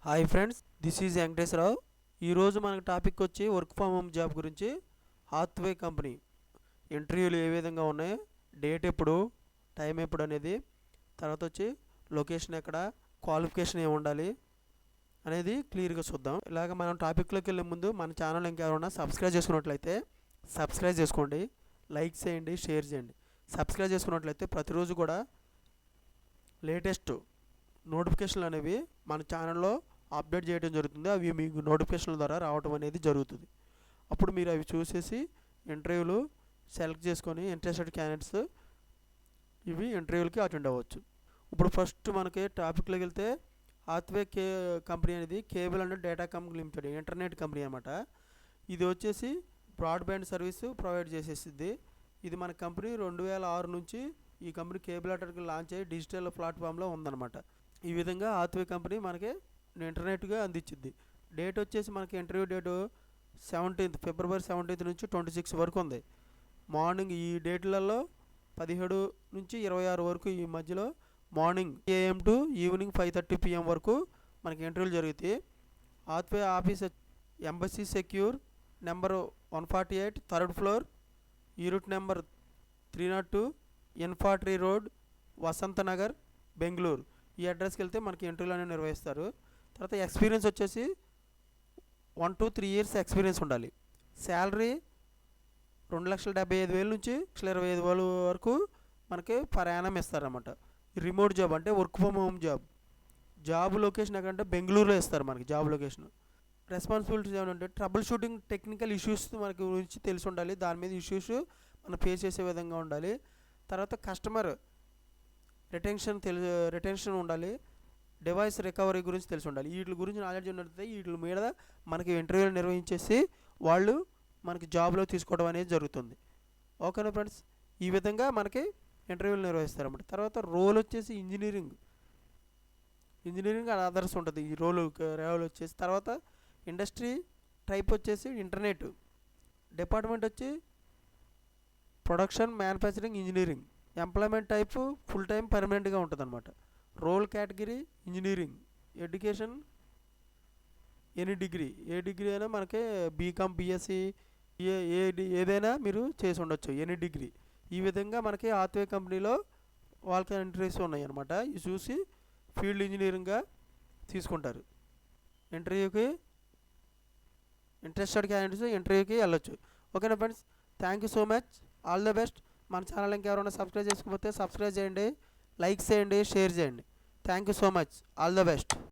Hi friends, this is Venkateswararao. ఈరోజు మనకు topic వచ్చి వర్క్ ఫ్రమ్ హోమ్ జాబ్ గురించి. హాత్వే కంపెనీ ఇంటర్వ్యూలు ఏ విధంగా ఉన్నాయి, డేట్ ఎప్పుడు, టైం ఎప్పుడు అనేది, తర్వాత వచ్చి లొకేషన్ ఎక్కడ, క్వాలిఫికేషన్ ఏమి ఉండాలి అనేది క్లియర్గా చూద్దాం. ఇలాగ మనం టాపిక్లోకి వెళ్ళే ముందు మన ఛానల్ ఇంకెవరైనా సబ్స్క్రైబ్ చేసుకున్నట్లయితే సబ్స్క్రైబ్ చేసుకోండి, లైక్ చేయండి, షేర్ చేయండి. సబ్స్క్రైబ్ చేసుకున్నట్లయితే ప్రతిరోజు కూడా లేటెస్ట్ నోటిఫికేషన్లు అనేవి మన ఛానల్లో అప్డేట్ చేయడం జరుగుతుంది. అవి మీకు నోటిఫికేషన్ల ద్వారా రావడం అనేది జరుగుతుంది. అప్పుడు మీరు అవి చూసేసి ఇంటర్వ్యూలు సెలెక్ట్ చేసుకొని ఇంట్రెస్టెడ్ క్యాండిడేట్స్ ఇవి ఇంటర్వ్యూలకి అటెండ్ అవ్వచ్చు. ఇప్పుడు ఫస్ట్ మనకి టాపిక్లోకి వెళ్తే హాత్వే కంపెనీ అనేది cable and data company limited internet company అనమాట. ఇది వచ్చేసి బ్రాడ్బ్యాండ్ సర్వీసు ప్రొవైడ్ చేసేసింది. ఇది మన కంపెనీ 2006 నుంచి ఈ కంపెనీ కేబుల్ ఆటర్కి లాంచ్ అయ్యి డిజిటల్ ప్లాట్ఫామ్లో ఉందన్నమాట. ఈ విధంగా హాత్వే కంపెనీ మనకి ఇంటర్నెట్గా అందించింది. డేట్ వచ్చేసి మనకి ఇంటర్వ్యూ డేటు ఫిబ్రవరి 17 నుంచి 26 వరకు ఉంది. మార్నింగ్ ఈ డేట్లలో 17 నుంచి 26 వరకు ఈ మధ్యలో morning AM to evening 5:30 PM వరకు మనకి ఇంటర్వ్యూలు జరుగుతాయి. Hathway office Embassy square number 148 third floor, unit number 302, N40 road, Vasanth Nagar, Bengaluru. ఈ అడ్రస్కి వెళ్తే మనకి ఇంటర్వ్యూలు అనేవి నిర్వహిస్తారు. తర్వాత ఎక్స్పీరియన్స్ వచ్చేసి 1 to 3 years ఎక్స్పీరియన్స్ ఉండాలి. శాలరీ 2,75,000 నుంచి 1,25,000 వరకు మనకి పర్ యానం ఇస్తారన్నమాట. రిమోట్ జాబ్ అంటే work from home job. Job location ఎక్కడంటే బెంగళూరులో ఇస్తారు మనకి జాబ్ లొకేషన్. రెస్పాన్సిబిలిటీస్ ఏమంటే ట్రబుల్ షూటింగ్, టెక్నికల్ ఇష్యూస్ మనకి గురించి తెలిసి ఉండాలి. దాని మీద ఇష్యూస్ మనం ఫేస్ చేసే విధంగా ఉండాలి. తర్వాత కస్టమర్ రిటెన్షన్ ఉండాలి. డివైస్ రికవరీ గురించి తెలిసి ఉండాలి. వీటి గురించి నాలెడ్జ్ ఉన్నట్లయితే వీటి మీద మనకి ఇంటర్వ్యూలు నిర్వహించేసి వాళ్ళు మనకి జాబ్లో తీసుకోవడం అనేది జరుగుతుంది. ఓకేనా ఫ్రెండ్స్, ఈ విధంగా మనకి ఇంటర్వ్యూలు నిర్వహిస్తారన్నమాట. తర్వాత రోల్ వచ్చేసి ఇంజనీరింగ్ అండ్ అదర్స్ ఉంటుంది ఈ రోల్ వచ్చేసి. తర్వాత ఇండస్ట్రీ టైప్ వచ్చేసి ఇంటర్నెట్, డిపార్ట్మెంట్ వచ్చి production manufacturing engineering, employment type full time పర్మనెంట్గా ఉంటుంది అనమాట. Role category engineering, education any degree, ఏ డిగ్రీ అయినా మనకి బీకామ్, బీఎస్సీ, ఏదైనా మీరు చేసి ఉండొచ్చు, ఎనీ డిగ్రీ. ఈ విధంగా మనకి హాత్వే కంపెనీలో వాళ్ళకి ఇంటర్వ్యూస్ ఉన్నాయి అనమాట. ఇవి చూసి ఫీల్డ్ ఇంజనీరింగ్గా తీసుకుంటారు. ఇంటర్వ్యూకి ఇంట్రెస్టెడ్ క్యాండిడేట్స్ ఇంటర్వ్యూకి వెళ్ళొచ్చు. ఓకేనా friends, thank you so much, all the best. మన ఛానల్ ఇంకెవరైనా సబ్స్క్రైబ్ చేసుకోకపోతే సబ్స్క్రైబ్ చేయండి, లైక్ చేయండి, షేర్ చేయండి. Thank you so much, all the best.